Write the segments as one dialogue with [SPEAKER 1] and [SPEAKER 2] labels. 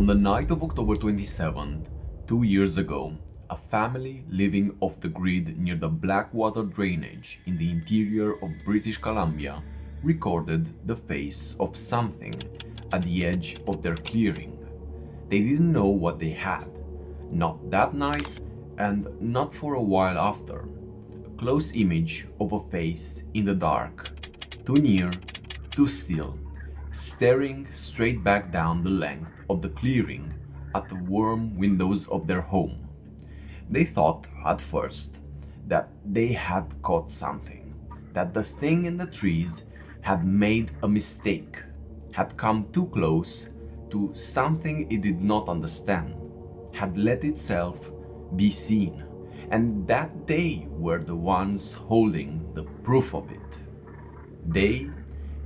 [SPEAKER 1] On the night of October 27th, 2 years ago, a family living off the grid near the Blackwater drainage in the interior of British Columbia recorded the face of something at the edge of their clearing. They didn't know what they had, not that night and not for a while after. A close image of a face in the dark, too near, too still, staring straight back down the length of the clearing at the warm windows of their home. They thought at first that they had caught something, that the thing in the trees had made a mistake, had come too close to something it did not understand, had let itself be seen, and that they were the ones holding the proof of it. They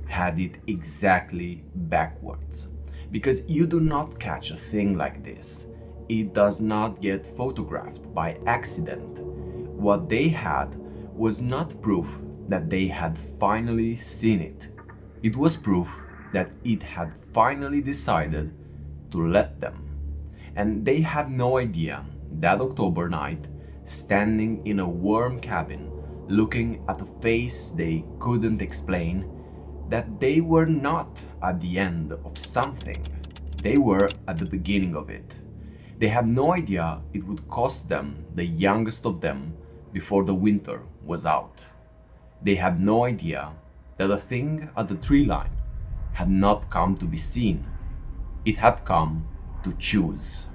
[SPEAKER 1] had it exactly backwards, because you do not catch a thing like this. It does not get photographed by accident. What they had was not proof that they had finally seen it. It was proof that it had finally decided to let them. And they had no idea that October night, standing in a warm cabin, looking at a face they couldn't explain, that they were not at the end of something. They were at the beginning of it. They had no idea it would cost them the youngest of them before the winter was out. They had no idea that the thing at the tree line had not come to be seen. It had come to choose.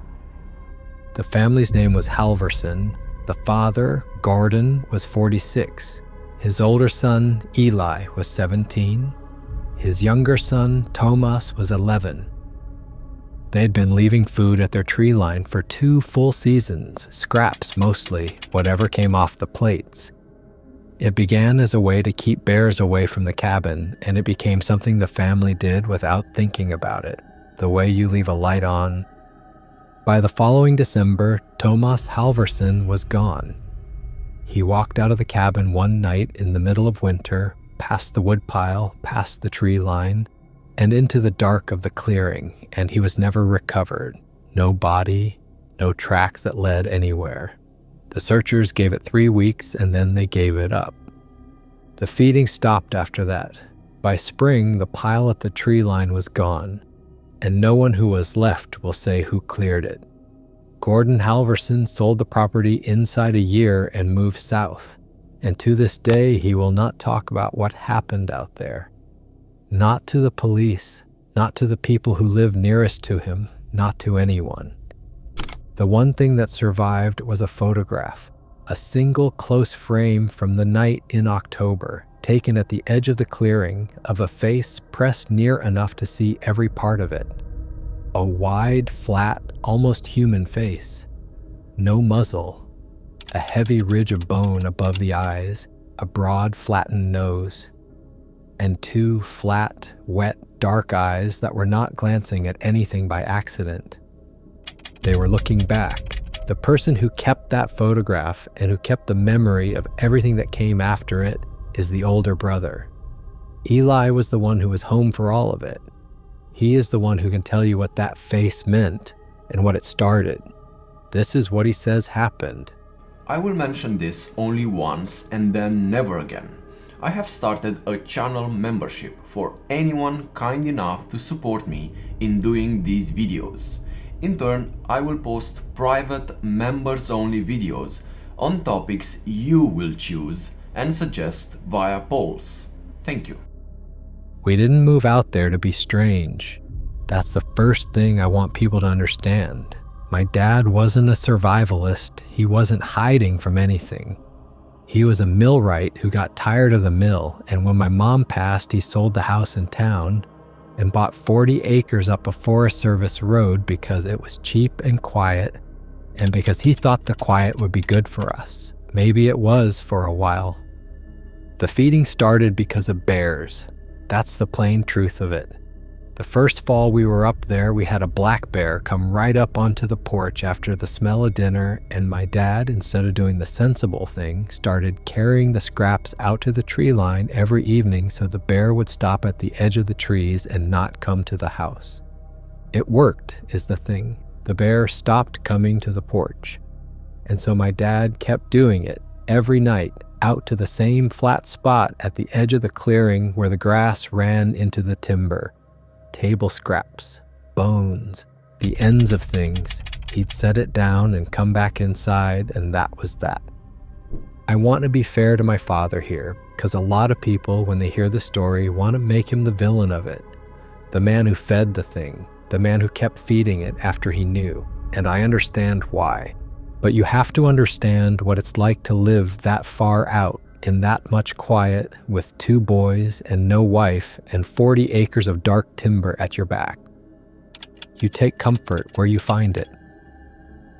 [SPEAKER 2] The family's name was Halvorsen. The father, Gordon, was 46. His older son, Eli, was 17. His younger son, Tomas, was 11. They had been leaving food at their tree line for 2 full seasons, scraps mostly, whatever came off the plates. It began as a way to keep bears away from the cabin, and it became something the family did without thinking about it, the way you leave a light on. By the following December, Tomas Halvorsen was gone. He walked out of the cabin one night in the middle of winter, past the woodpile, past the tree line, and into the dark of the clearing, and he was never recovered. No body, no tracks that led anywhere. The searchers gave it 3 weeks, and then they gave it up. The feeding stopped after that. By spring, the pile at the tree line was gone, and no one who was left will say who cleared it. Gordon Halvorsen sold the property inside a year and moved south, and to this day he will not talk about what happened out there. Not to the police, not to the people who live nearest to him, not to anyone. The one thing that survived was a photograph, a single close frame from the night in October, taken at the edge of the clearing, of a face pressed near enough to see every part of it. A wide, flat, almost human face. No muzzle. A heavy ridge of bone above the eyes, a broad, flattened nose, and 2 flat, wet, dark eyes that were not glancing at anything by accident. They were looking back. The person who kept that photograph and who kept the memory of everything that came after it is the older brother. Eli was the one who was home for all of it. He is the one who can tell you what that face meant and what it started. This is what he says happened.
[SPEAKER 1] I will mention this only once and then never again. I have started a channel membership for anyone kind enough to support me in doing these videos. In turn, I will post private members-only videos on topics you will choose and suggest via polls. Thank you.
[SPEAKER 2] We didn't move out there to be strange. That's the first thing I want people to understand. My dad wasn't a survivalist. He wasn't hiding from anything. He was a millwright who got tired of the mill, and when my mom passed, he sold the house in town and bought 40 acres up a Forest Service road because it was cheap and quiet, and because he thought the quiet would be good for us. Maybe it was for a while. The feeding started because of bears. That's the plain truth of it. The first fall we were up there, we had a black bear come right up onto the porch after the smell of dinner, and my dad, instead of doing the sensible thing, started carrying the scraps out to the tree line every evening so the bear would stop at the edge of the trees and not come to the house. It worked, is the thing. The bear stopped coming to the porch. And so my dad kept doing it every night, out to the same flat spot at the edge of the clearing where the grass ran into the timber. Table scraps, bones, the ends of things. He'd set it down and come back inside, and that was that. I want to be fair to my father here, because a lot of people, when they hear the story, want to make him the villain of it. The man who fed the thing, the man who kept feeding it after he knew, and I understand why. But you have to understand what it's like to live that far out, in that much quiet, with 2 boys and no wife and 40 acres of dark timber at your back. You take comfort where you find it.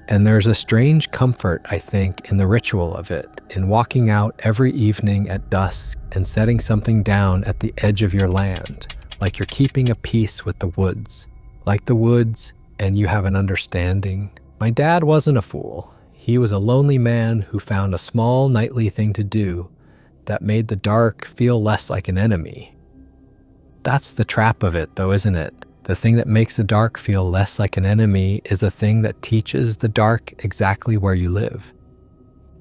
[SPEAKER 2] And there's a strange comfort, I think, in the ritual of it, in walking out every evening at dusk and setting something down at the edge of your land, like you're keeping a peace with the woods. Like the woods, and you have an understanding. My dad wasn't a fool. He was a lonely man who found a small nightly thing to do that made the dark feel less like an enemy. That's the trap of it, though, isn't it? The thing that makes the dark feel less like an enemy is the thing that teaches the dark exactly where you live.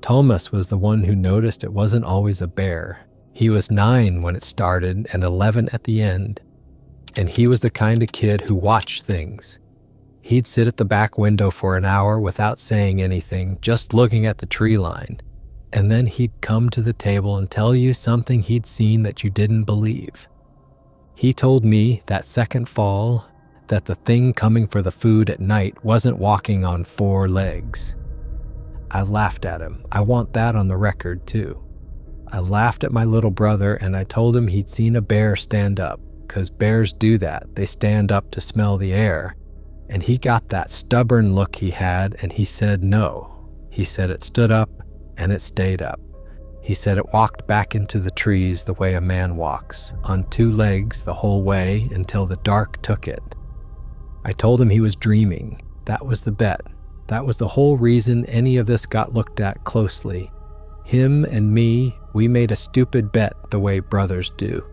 [SPEAKER 2] Tomas was the one who noticed it wasn't always a bear. He was 9 when it started and 11 at the end. And he was the kind of kid who watched things. He'd sit at the back window for an hour without saying anything, just looking at the tree line. And then he'd come to the table and tell you something he'd seen that you didn't believe. He told me that second fall that the thing coming for the food at night wasn't walking on 4 legs. I laughed at him. I want that on the record, too. I laughed at my little brother and I told him he'd seen a bear stand up, because bears do that. They stand up to smell the air. And he got that stubborn look he had and he said no. He said it stood up and it stayed up. He said it walked back into the trees the way a man walks, on 2 legs the whole way until the dark took it. I told him he was dreaming. That was the bet. That was the whole reason any of this got looked at closely. Him and me, we made a stupid bet the way brothers do.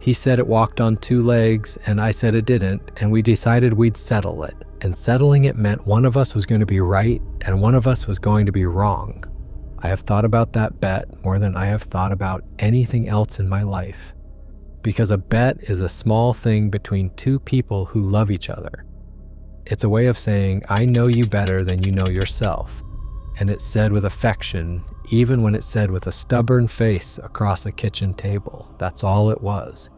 [SPEAKER 2] He said it walked on 2 legs, and I said it didn't, and we decided we'd settle it. And settling it meant one of us was going to be right, and one of us was going to be wrong. I have thought about that bet more than I have thought about anything else in my life. Because a bet is a small thing between 2 people who love each other. It's a way of saying, I know you better than you know yourself. And it's said with affection, even when it's said with a stubborn face across a kitchen table. That's all it was.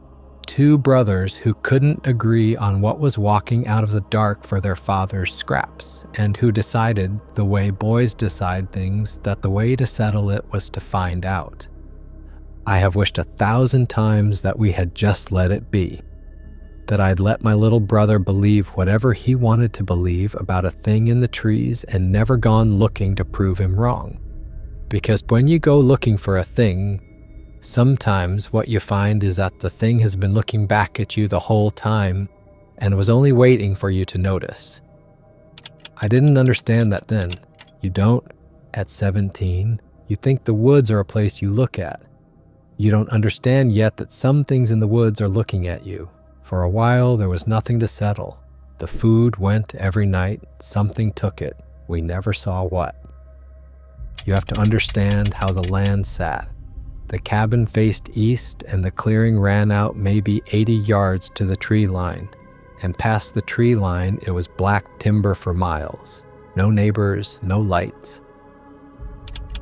[SPEAKER 2] 2 brothers who couldn't agree on what was walking out of the dark for their father's scraps, and who decided, the way boys decide things, that the way to settle it was to find out. I have wished 1,000 times that we had just let it be. That I'd let my little brother believe whatever he wanted to believe about a thing in the trees and never gone looking to prove him wrong. Because when you go looking for a thing, sometimes what you find is that the thing has been looking back at you the whole time and was only waiting for you to notice. I didn't understand that then. You don't at 17. You think the woods are a place you look at. You don't understand yet that some things in the woods are looking at you. For a while, there was nothing to settle. The food went every night. Something took it. We never saw what. You have to understand how the land sat. The cabin faced east, and the clearing ran out maybe 80 yards to the tree line. And past the tree line, it was black timber for miles. No neighbors, no lights.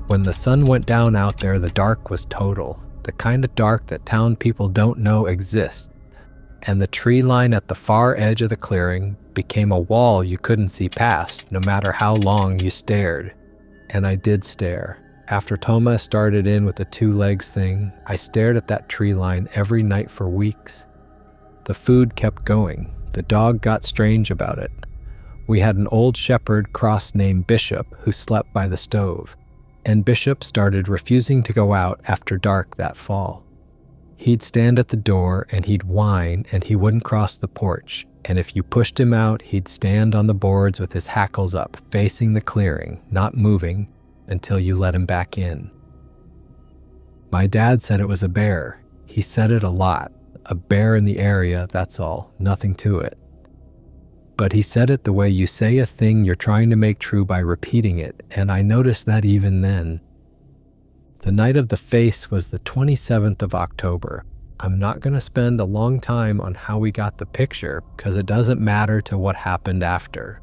[SPEAKER 2] When the sun went down out there, the dark was total. The kind of dark that town people don't know exists. And the tree line at the far edge of the clearing became a wall you couldn't see past, no matter how long you stared. And I did stare. After Tomas started in with the 2 legs thing, I stared at that tree line every night for weeks. The food kept going. The dog got strange about it. We had an old shepherd cross named Bishop who slept by the stove, and Bishop started refusing to go out after dark that fall. He'd stand at the door and he'd whine and he wouldn't cross the porch, and if you pushed him out, he'd stand on the boards with his hackles up, facing the clearing, not moving, until you let him back in. My dad said it was a bear. He said it a lot. A bear in the area, that's all. Nothing to it. but he said it the way you say a thing you're trying to make true by repeating it, and I noticed that even then. The night of the face was the 27th of October. I'm not going to spend a long time on how we got the picture because it doesn't matter to what happened after.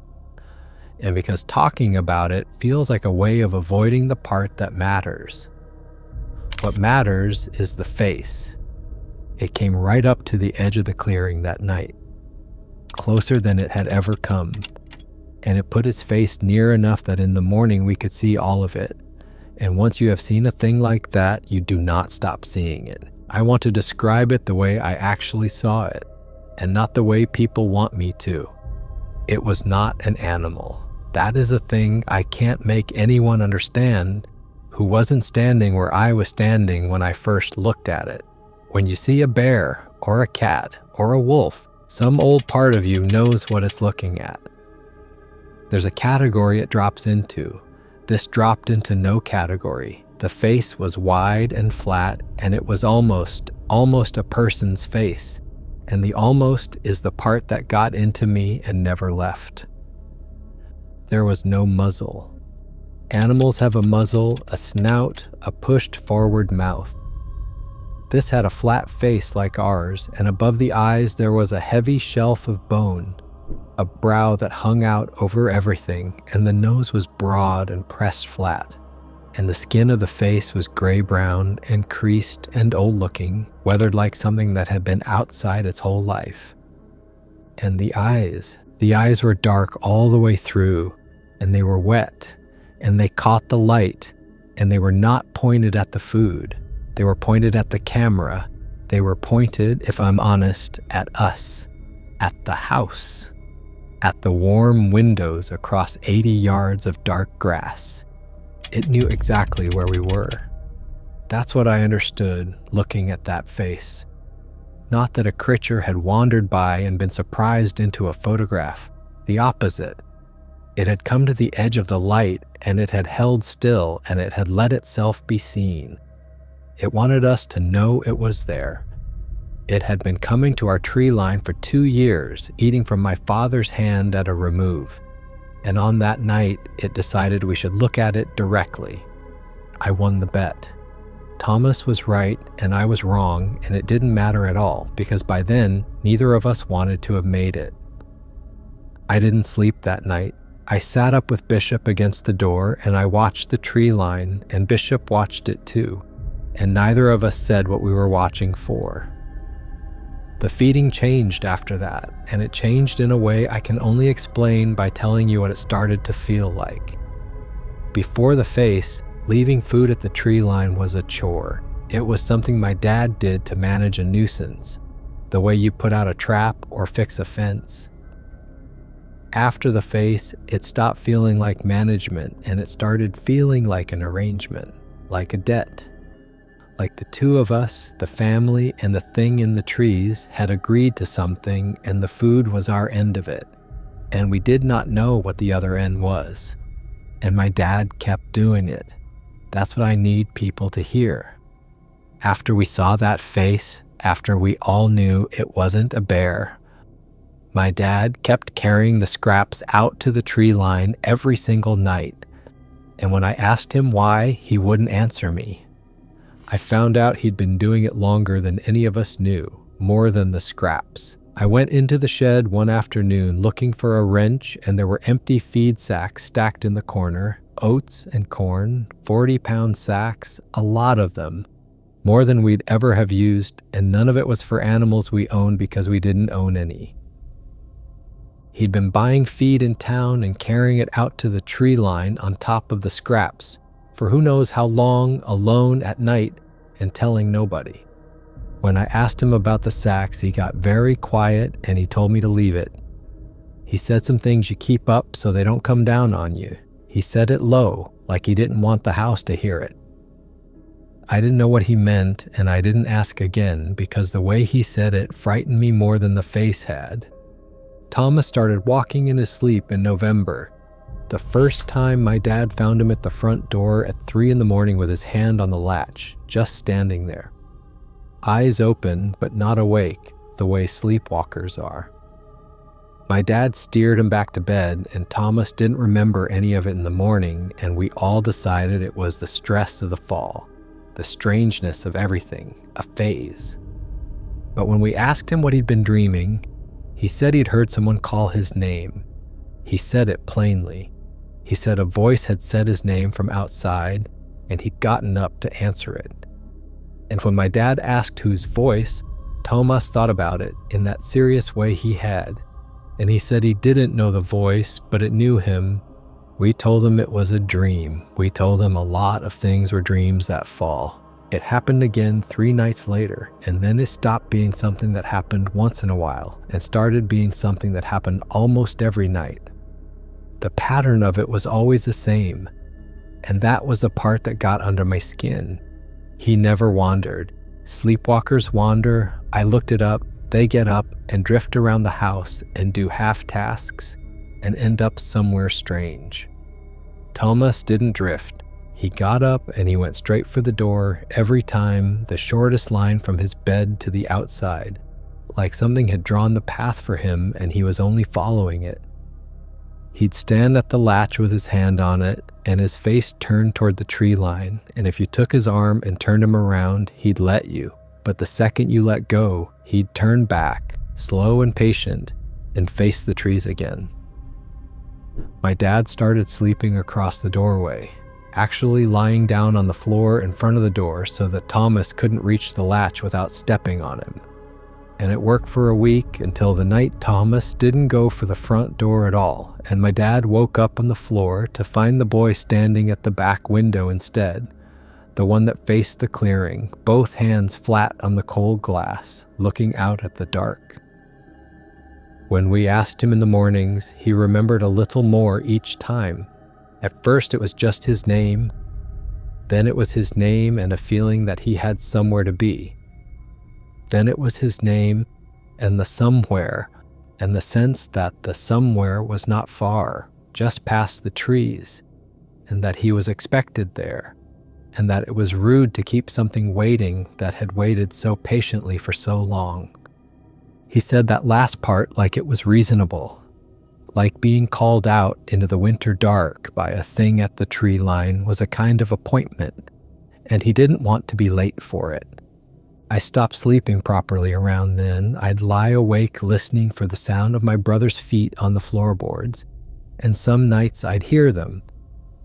[SPEAKER 2] And because talking about it feels like a way of avoiding the part that matters. What matters is the face. It came right up to the edge of the clearing that night, closer than it had ever come, and it put its face near enough that in the morning we could see all of it. And once you have seen a thing like that, you do not stop seeing it. I want to describe it the way I actually saw it, and not the way people want me to. It was not an animal. That is the thing I can't make anyone understand who wasn't standing where I was standing when I first looked at it. When you see a bear, or a cat, or a wolf, some old part of you knows what it's looking at. There's a category it drops into. This dropped into no category. The face was wide and flat, and it was almost a person's face. And the almost is the part that got into me and never left. There was no muzzle. Animals have a muzzle, a snout, a pushed forward mouth. This had a flat face like ours, and above the eyes there was a heavy shelf of bone, a brow that hung out over everything, and the nose was broad and pressed flat, and the skin of the face was gray-brown and creased and old-looking, weathered like something that had been outside its whole life. And the eyes were dark all the way through, and they were wet, and they caught the light, and they were not pointed at the food. They were pointed at the camera. They were pointed, if I'm honest, at us, at the house, at the warm windows across 80 yards of dark grass. It knew exactly where we were. That's what I understood looking at that face. Not that a creature had wandered by and been surprised into a photograph. The opposite. It had come to the edge of the light, and it had held still, and it had let itself be seen. It wanted us to know it was there. It had been coming to our tree line for 2 years, eating from my father's hand at a remove. And on that night, it decided we should look at it directly. I won the bet. Tomas was right, and I was wrong, and it didn't matter at all, because by then, neither of us wanted to have made it. I didn't sleep that night. I sat up with Bishop against the door, and I watched the tree line, and Bishop watched it too. And neither of us said what we were watching for. The feeding changed after that, and it changed in a way I can only explain by telling you what it started to feel like. Before the face, leaving food at the tree line was a chore. It was something my dad did to manage a nuisance, the way you put out a trap or fix a fence. After the face, it stopped feeling like management, and it started feeling like an arrangement, like a debt. Like the two of us, the family, and the thing in the trees had agreed to something, and the food was our end of it. And we did not know what the other end was. And my dad kept doing it. That's what I need people to hear. After we saw that face, after we all knew it wasn't a bear, my dad kept carrying the scraps out to the tree line every single night. And when I asked him why, he wouldn't answer me. I found out he'd been doing it longer than any of us knew, more than the scraps. I went into the shed one afternoon looking for a wrench, and there were empty feed sacks stacked in the corner, oats and corn, 40-pound sacks, a lot of them, more than we'd ever have used, and none of it was for animals we owned because we didn't own any. He'd been buying feed in town and carrying it out to the tree line on top of the scraps, for who knows how long, alone at night, and telling nobody. When I asked him about the sacks, he got very quiet and he told me to leave it. He said some things you keep up so they don't come down on you. He said it low, like he didn't want the house to hear it. I didn't know what he meant, and I didn't ask again because the way he said it frightened me more than the face had. Tomas started walking in his sleep in November. The first time my dad found him at the front door at 3 a.m. with his hand on the latch, just standing there. Eyes open, but not awake, the way sleepwalkers are. My dad steered him back to bed, and Tomas didn't remember any of it in the morning, and we all decided it was the stress of the fall, the strangeness of everything, a phase. But when we asked him what he'd been dreaming, he said he'd heard someone call his name. He said it plainly. He said a voice had said his name from outside, and he'd gotten up to answer it. And when my dad asked whose voice, Tomas thought about it in that serious way he had, and he said he didn't know the voice, but it knew him. We told him it was a dream. We told him a lot of things were dreams that fall. It happened again 3 nights later, and then it stopped being something that happened once in a while and started being something that happened almost every night. The pattern of it was always the same, and that was the part that got under my skin. He never wandered. Sleepwalkers wander. I looked it up. They get up and drift around the house and do half tasks and end up somewhere strange. Tomas didn't drift. He got up and he went straight for the door every time, the shortest line from his bed to the outside, like something had drawn the path for him and he was only following it. He'd stand at the latch with his hand on it and his face turned toward the tree line, and if you took his arm and turned him around, he'd let you. But the second you let go, he'd turn back, slow and patient, and face the trees again. My dad started sleeping across the doorway, actually lying down on the floor in front of the door so that Tomas couldn't reach the latch without stepping on him. And it worked for a week until the night Tomas didn't go for the front door at all, and my dad woke up on the floor to find the boy standing at the back window instead, the one that faced the clearing, both hands flat on the cold glass, looking out at the dark. When we asked him in the mornings, he remembered a little more each time. At first it was just his name, then it was his name and a feeling that he had somewhere to be. Then it was his name and the somewhere, and the sense that the somewhere was not far, just past the trees, and that he was expected there, and that it was rude to keep something waiting that had waited so patiently for so long. He said that last part like it was reasonable, like being called out into the winter dark by a thing at the tree line was a kind of appointment, and he didn't want to be late for it. I stopped sleeping properly around then. I'd lie awake listening for the sound of my brother's feet on the floorboards, and some nights I'd hear them,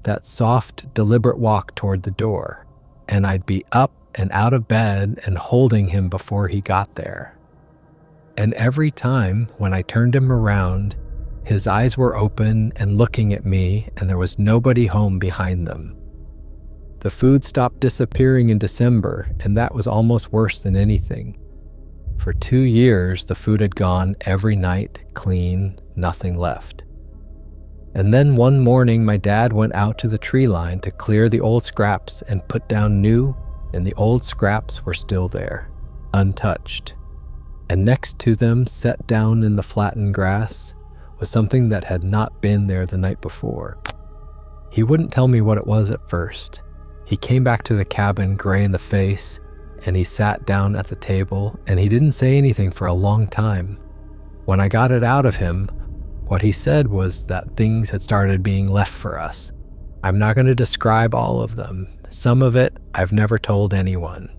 [SPEAKER 2] that soft, deliberate walk toward the door, and I'd be up and out of bed and holding him before he got there. And every time, when I turned him around, his eyes were open and looking at me, and there was nobody home behind them. The food stopped disappearing in December, and that was almost worse than anything. For 2 years, the food had gone every night, clean, nothing left. And then one morning, my dad went out to the tree line to clear the old scraps and put down new, and the old scraps were still there, untouched. And next to them, set down in the flattened grass, was something that had not been there the night before. He wouldn't tell me what it was at first. He came back to the cabin gray in the face, and he sat down at the table, and he didn't say anything for a long time. When I got it out of him, what he said was that things had started being left for us. I'm not going to describe all of them. Some of it I've never told anyone.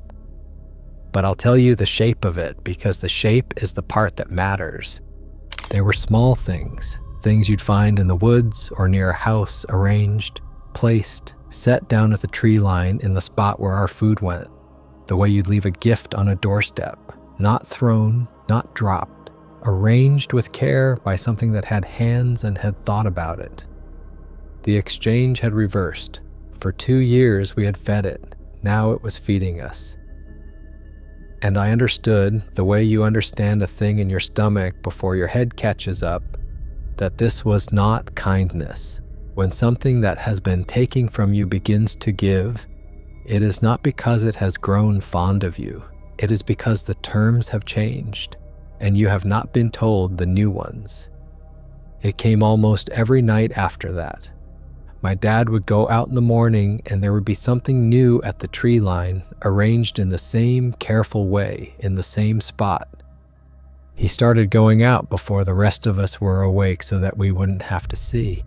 [SPEAKER 2] But I'll tell you the shape of it, because the shape is the part that matters. They were small things, things you'd find in the woods or near a house, arranged, placed, set down at the tree line in the spot where our food went, the way you'd leave a gift on a doorstep, not thrown, not dropped, arranged with care by something that had hands and had thought about it. The exchange had reversed. For 2 years we had fed it, now it was feeding us. And I understood, the way you understand a thing in your stomach before your head catches up, that this was not kindness. When something that has been taken from you begins to give, it is not because it has grown fond of you. It is because the terms have changed, and you have not been told the new ones. It came almost every night after that. My dad would go out in the morning, and there would be something new at the tree line, arranged in the same careful way, in the same spot. He started going out before the rest of us were awake so that we wouldn't have to see.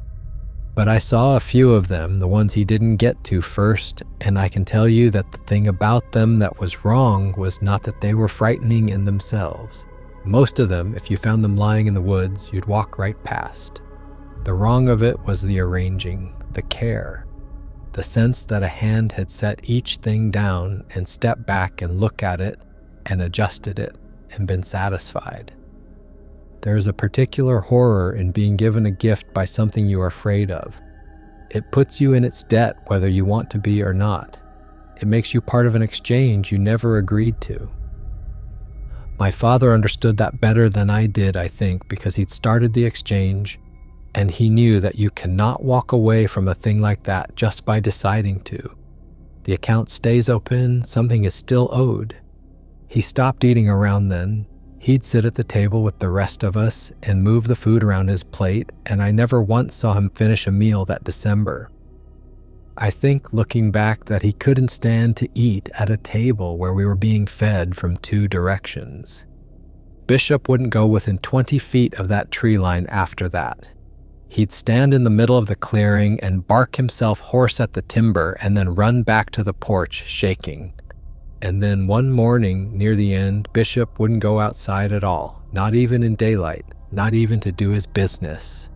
[SPEAKER 2] But I saw a few of them, the ones he didn't get to first, and I can tell you that the thing about them that was wrong was not that they were frightening in themselves. Most of them, if you found them lying in the woods, you'd walk right past. The wrong of it was the arranging, the care, the sense that a hand had set each thing down and stepped back and looked at it and adjusted it and been satisfied. There is a particular horror in being given a gift by something you are afraid of. It puts you in its debt whether you want to be or not. It makes you part of an exchange you never agreed to. My father understood that better than I did, I think, because he'd started the exchange, and he knew that you cannot walk away from a thing like that just by deciding to. The account stays open, something is still owed. He stopped eating around then. He'd sit at the table with the rest of us and move the food around his plate, and I never once saw him finish a meal that December. I think, looking back, that he couldn't stand to eat at a table where we were being fed from two directions. Bishop wouldn't go within 20 feet of that tree line after that. He'd stand in the middle of the clearing and bark himself hoarse at the timber and then run back to the porch shaking. And then one morning, near the end, Bishop wouldn't go outside at all, not even in daylight, not even to do his business.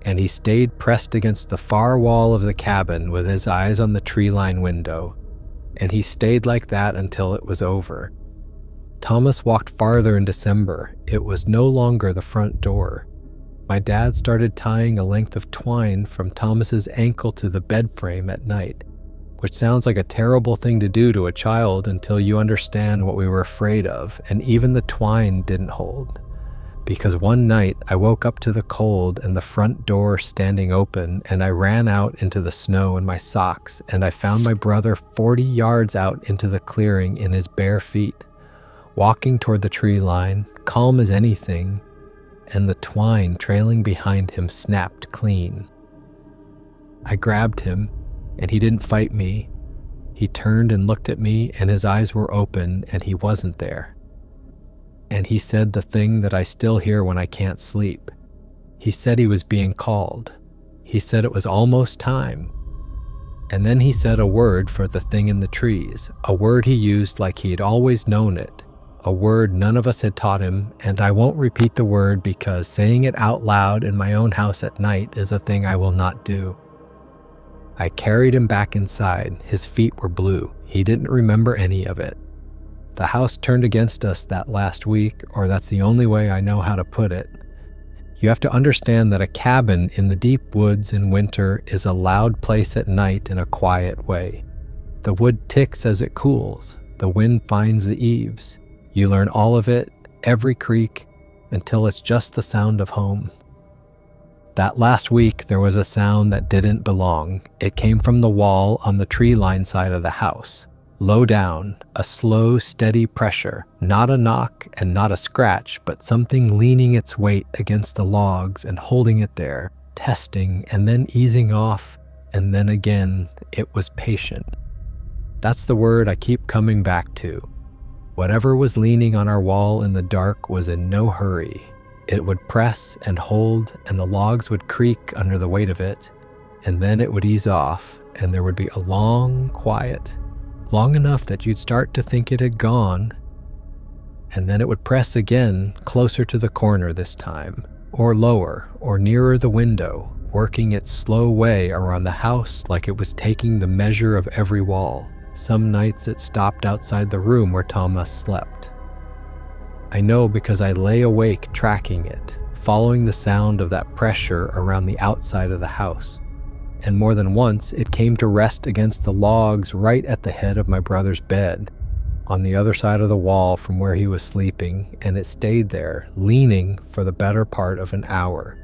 [SPEAKER 2] And he stayed pressed against the far wall of the cabin with his eyes on the tree-line window, and he stayed like that until it was over. Tomas walked farther in December. It was no longer the front door. My dad started tying a length of twine from Thomas's ankle to the bed frame at night, which sounds like a terrible thing to do to a child until you understand what we were afraid of, and even the twine didn't hold. Because one night I woke up to the cold and the front door standing open, and I ran out into the snow in my socks, and I found my brother 40 yards out into the clearing in his bare feet, walking toward the tree line, calm as anything, and the twine trailing behind him snapped clean. I grabbed him, and he didn't fight me. He turned and looked at me, and his eyes were open, and he wasn't there. And he said the thing that I still hear when I can't sleep. He said he was being called. He said it was almost time. And then he said a word for the thing in the trees, a word he used like he had always known it, a word none of us had taught him, and I won't repeat the word because saying it out loud in my own house at night is a thing I will not do. I carried him back inside. His feet were blue. He didn't remember any of it. The house turned against us that last week, or that's the only way I know how to put it. You have to understand that a cabin in the deep woods in winter is a loud place at night in a quiet way. The wood ticks as it cools. The wind finds the eaves. You learn all of it, every creak, until it's just the sound of home. That last week, there was a sound that didn't belong. It came from the wall on the tree line side of the house. Low down, a slow, steady pressure, not a knock and not a scratch, but something leaning its weight against the logs and holding it there, testing and then easing off, and then again, it was patient. That's the word I keep coming back to. Whatever was leaning on our wall in the dark was in no hurry. It would press and hold, and the logs would creak under the weight of it, and then it would ease off, and there would be a long quiet. Long enough that you'd start to think it had gone, and then it would press again, closer to the corner this time, or lower, or nearer the window, working its slow way around the house like it was taking the measure of every wall. Some nights it stopped outside the room where Tomas slept. I know because I lay awake tracking it, following the sound of that pressure around the outside of the house. And more than once, it came to rest against the logs right at the head of my brother's bed, on the other side of the wall from where he was sleeping, and it stayed there, leaning for the better part of an hour,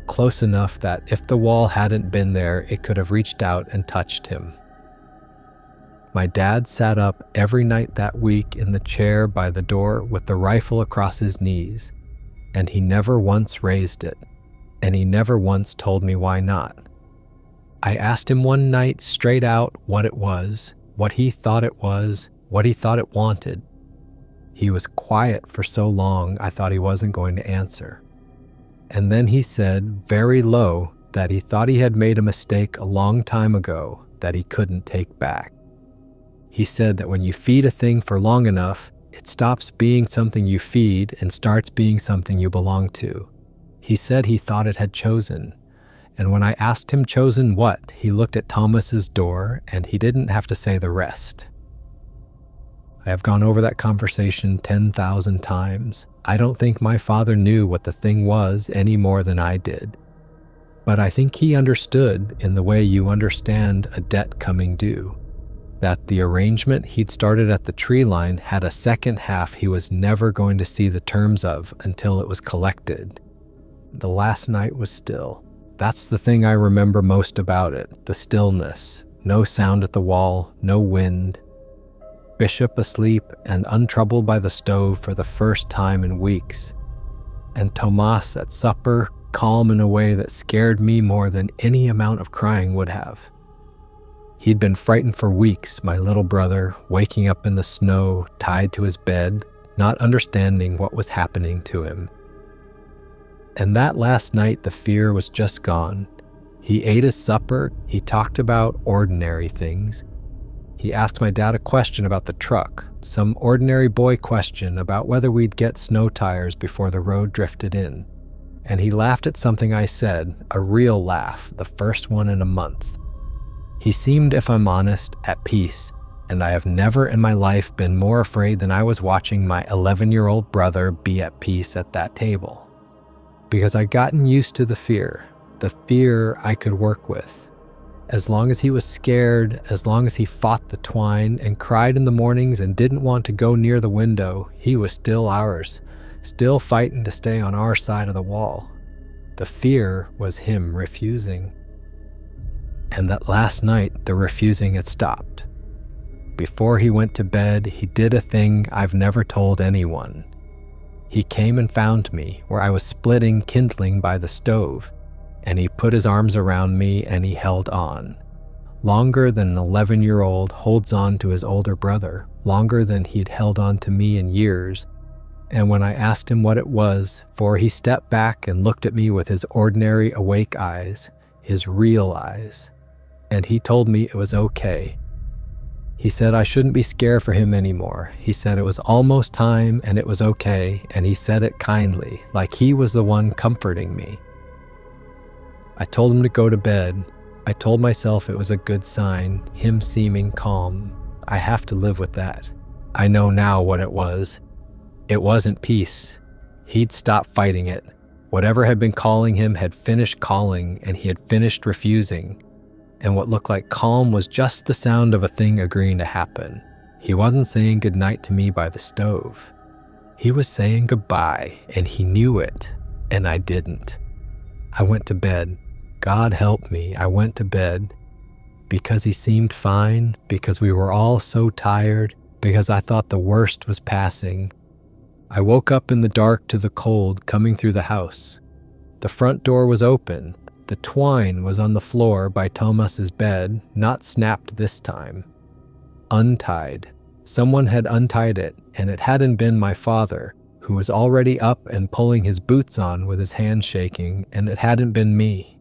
[SPEAKER 2] close enough that if the wall hadn't been there, it could have reached out and touched him. My dad sat up every night that week in the chair by the door with the rifle across his knees, and he never once raised it, and he never once told me why not. I asked him one night straight out what it was, what he thought it was, what he thought it wanted. He was quiet for so long I thought he wasn't going to answer. And then he said, very low, that he thought he had made a mistake a long time ago that he couldn't take back. He said that when you feed a thing for long enough, it stops being something you feed and starts being something you belong to. He said he thought it had chosen. And when I asked him chosen what, he looked at Tomas's door and he didn't have to say the rest. I have gone over that conversation 10,000 times. I don't think my father knew what the thing was any more than I did. But I think he understood in the way you understand a debt coming due, that the arrangement he'd started at the tree line had a second half he was never going to see the terms of until it was collected. The last night was still. That's the thing I remember most about it, the stillness. No sound at the wall, no wind. Bishop asleep and untroubled by the stove for the first time in weeks. And Tomas at supper, calm in a way that scared me more than any amount of crying would have. He'd been frightened for weeks, my little brother, waking up in the snow, tied to his bed, not understanding what was happening to him. And that last night, the fear was just gone. He ate his supper, he talked about ordinary things. He asked my dad a question about the truck, some ordinary boy question about whether we'd get snow tires before the road drifted in. And he laughed at something I said, a real laugh, the first one in a month. He seemed, if I'm honest, at peace, and I have never in my life been more afraid than I was watching my 11-year-old brother be at peace at that table. Because I'd gotten used to the fear I could work with. As long as he was scared, as long as he fought the twine and cried in the mornings and didn't want to go near the window, he was still ours, still fighting to stay on our side of the wall. The fear was him refusing. And that last night, the refusing had stopped. Before he went to bed, he did a thing I've never told anyone. He came and found me where I was splitting kindling by the stove, and he put his arms around me and he held on. Longer than an 11-year-old holds on to his older brother, longer than he'd held on to me in years. And when I asked him what it was, for he stepped back and looked at me with his ordinary awake eyes, his real eyes, and he told me it was okay. He said I shouldn't be scared for him anymore. He said it was almost time and it was okay, and he said it kindly, like he was the one comforting me. I told him to go to bed. I told myself it was a good sign, him seeming calm. I have to live with that. I know now what it was. It wasn't peace. He'd stopped fighting it. Whatever had been calling him had finished calling, and he had finished refusing. And what looked like calm was just the sound of a thing agreeing to happen. He wasn't saying goodnight to me by the stove. He was saying goodbye, and he knew it, and I didn't. I went to bed. God help me, I went to bed. Because he seemed fine, because we were all so tired, because I thought the worst was passing. I woke up in the dark to the cold coming through the house. The front door was open. The twine was on the floor by Tomas's bed, not snapped this time. Untied. Someone had untied it, and it hadn't been my father, who was already up and pulling his boots on with his hands shaking, and it hadn't been me.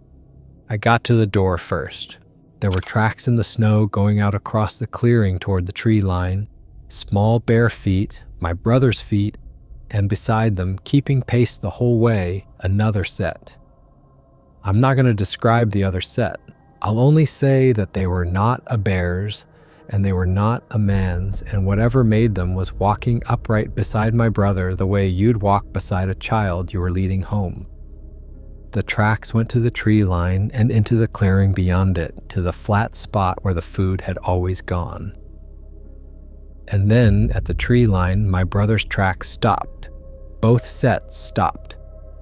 [SPEAKER 2] I got to the door first. There were tracks in the snow going out across the clearing toward the tree line, small bare feet, my brother's feet, and beside them, keeping pace the whole way, another set. I'm not going to describe the other set. I'll only say that they were not a bear's, and they were not a man's, and whatever made them was walking upright beside my brother the way you'd walk beside a child you were leading home. The tracks went to the tree line and into the clearing beyond it, to the flat spot where the food had always gone. And then, at the tree line, my brother's tracks stopped. Both sets stopped.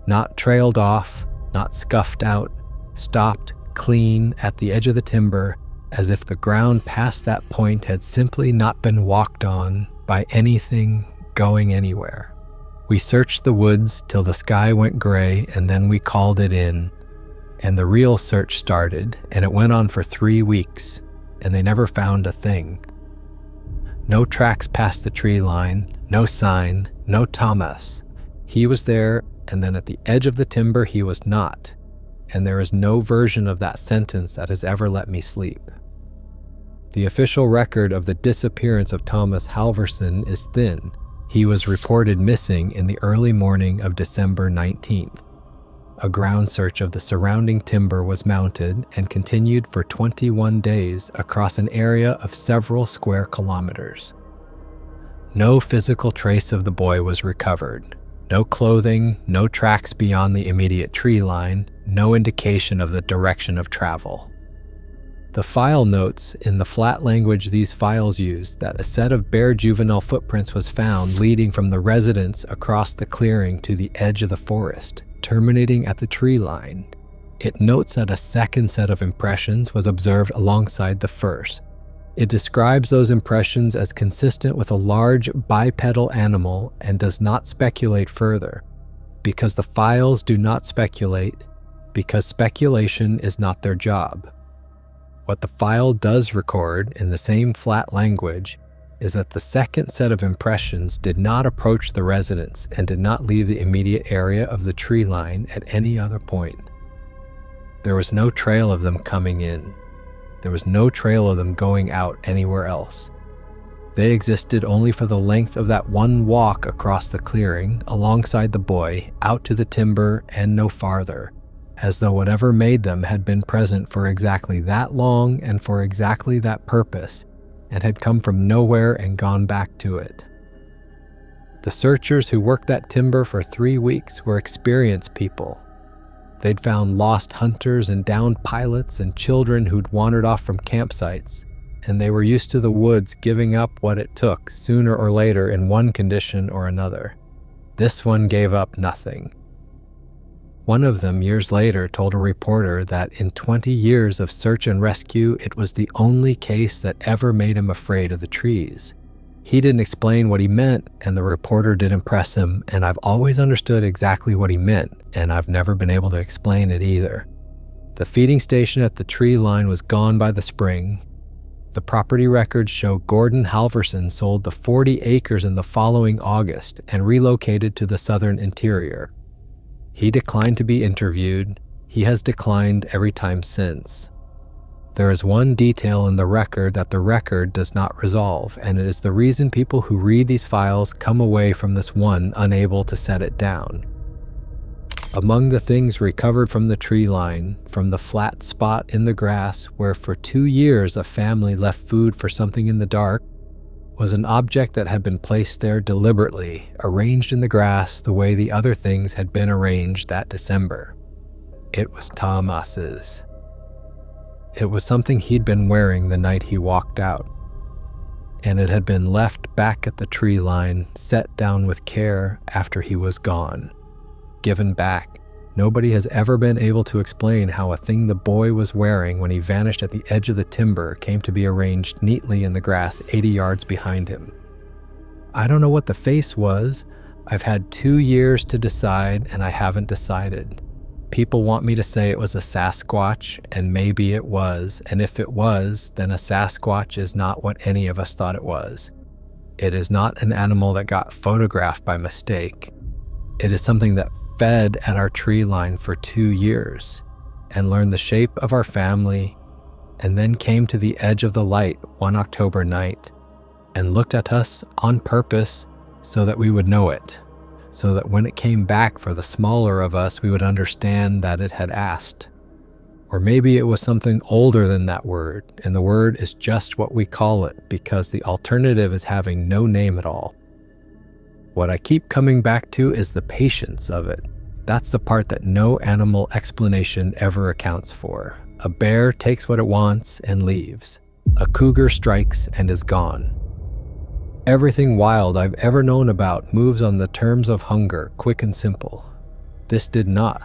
[SPEAKER 2] Not trailed off, not scuffed out, stopped clean at the edge of the timber, as if the ground past that point had simply not been walked on by anything going anywhere. We searched the woods till the sky went gray, and then we called it in. And the real search started, and it went on for 3 weeks, and they never found a thing. No tracks past the tree line, no sign, no Tomas. He was there, and then at the edge of the timber he was not. And there is no version of that sentence that has ever let me sleep. The official record of the disappearance of Tomas Halvorsen is thin. He was reported missing in the early morning of December 19th. A ground search of the surrounding timber was mounted and continued for 21 days across an area of several square kilometers. No physical trace of the boy was recovered. No clothing, no tracks beyond the immediate tree line, no indication of the direction of travel. The file notes in the flat language these files used that a set of bare juvenile footprints was found leading from the residence across the clearing to the edge of the forest, terminating at the tree line. It notes that a second set of impressions was observed alongside the first. It describes those impressions as consistent with a large bipedal animal and does not speculate further, because the files do not speculate, because speculation is not their job. What the file does record in the same flat language is that the second set of impressions did not approach the residence and did not leave the immediate area of the tree line at any other point. There was no trail of them coming in. There was no trail of them going out anywhere else. They existed only for the length of that one walk across the clearing, alongside the boy, out to the timber and no farther, as though whatever made them had been present for exactly that long and for exactly that purpose, and had come from nowhere and gone back to it. The searchers who worked that timber for 3 weeks were experienced people. They'd found lost hunters and downed pilots and children who'd wandered off from campsites, and they were used to the woods giving up what it took sooner or later in one condition or another. This one gave up nothing. One of them, years later, told a reporter that in 20 years of search and rescue, it was the only case that ever made him afraid of the trees. He didn't explain what he meant, and the reporter didn't press him, and I've always understood exactly what he meant, and I've never been able to explain it either. The feeding station at the tree line was gone by the spring. The property records show Gordon Halvorsen sold the 40 acres in the following August and relocated to the southern interior. He declined to be interviewed. He has declined every time since. There is one detail in the record that the record does not resolve, and it is the reason people who read these files come away from this one unable to set it down. Among the things recovered from the tree line, from the flat spot in the grass where for 2 years a family left food for something in the dark, was an object that had been placed there deliberately, arranged in the grass the way the other things had been arranged that December. It was Tomas's. It was something he'd been wearing the night he walked out, and it had been left back at the tree line, set down with care after he was gone. Given back. Nobody has ever been able to explain how a thing the boy was wearing when he vanished at the edge of the timber came to be arranged neatly in the grass 80 yards behind him. I don't know what the face was. I've had 2 years to decide, and I haven't decided. People want me to say it was a Sasquatch, and maybe it was, and if it was, then a Sasquatch is not what any of us thought it was. It is not an animal that got photographed by mistake. It is something that fed at our tree line for 2 years and learned the shape of our family, and then came to the edge of the light one October night and looked at us on purpose so that we would know it, so that when it came back for the smaller of us, we would understand that it had asked. Or maybe it was something older than that word, and the word is just what we call it because the alternative is having no name at all. What I keep coming back to is the patience of it. That's the part that no animal explanation ever accounts for. A bear takes what it wants and leaves. A cougar strikes and is gone. Everything wild I've ever known about moves on the terms of hunger, quick and simple. This did not.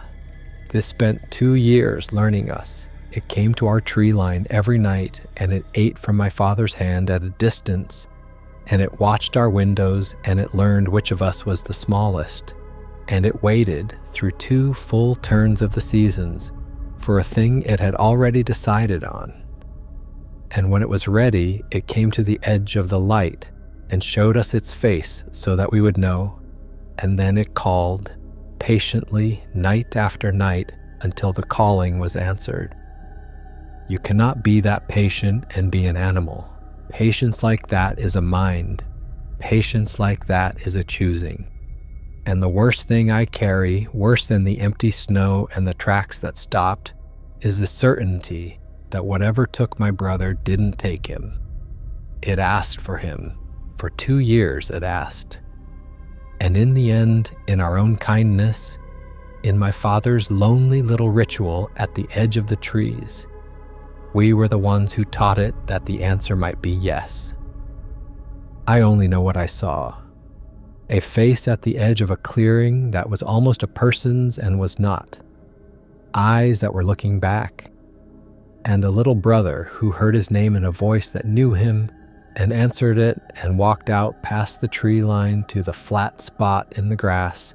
[SPEAKER 2] This spent 2 years learning us. It came to our tree line every night, and it ate from my father's hand at a distance, and it watched our windows, and it learned which of us was the smallest, and it waited through 2 full turns of the seasons for a thing it had already decided on. And when it was ready, it came to the edge of the light and showed us its face so that we would know, and then it called, patiently, night after night, until the calling was answered. You cannot be that patient and be an animal. Patience like that is a mind. Patience like that is a choosing. And the worst thing I carry, worse than the empty snow and the tracks that stopped, is the certainty that whatever took my brother didn't take him. It asked for him. For 2 years it asked. And in the end, in our own kindness, in my father's lonely little ritual at the edge of the trees, we were the ones who taught it that the answer might be yes. I only know what I saw. A face at the edge of a clearing that was almost a person's and was not. Eyes that were looking back. And a little brother who heard his name in a voice that knew him and answered it and walked out past the tree line to the flat spot in the grass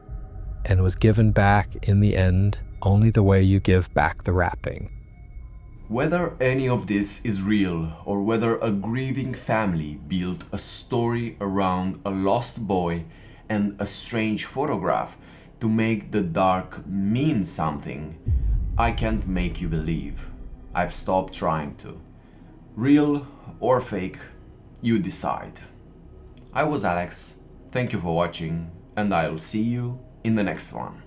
[SPEAKER 2] and was given back in the end only the way you give back the wrapping.
[SPEAKER 1] Whether any of this is real or whether a grieving family built a story around a lost boy and a strange photograph to make the dark mean something, I can't make you believe. I've stopped trying to. Real or fake, you decide. I was Alex, thank you for watching, and I'll see you in the next one.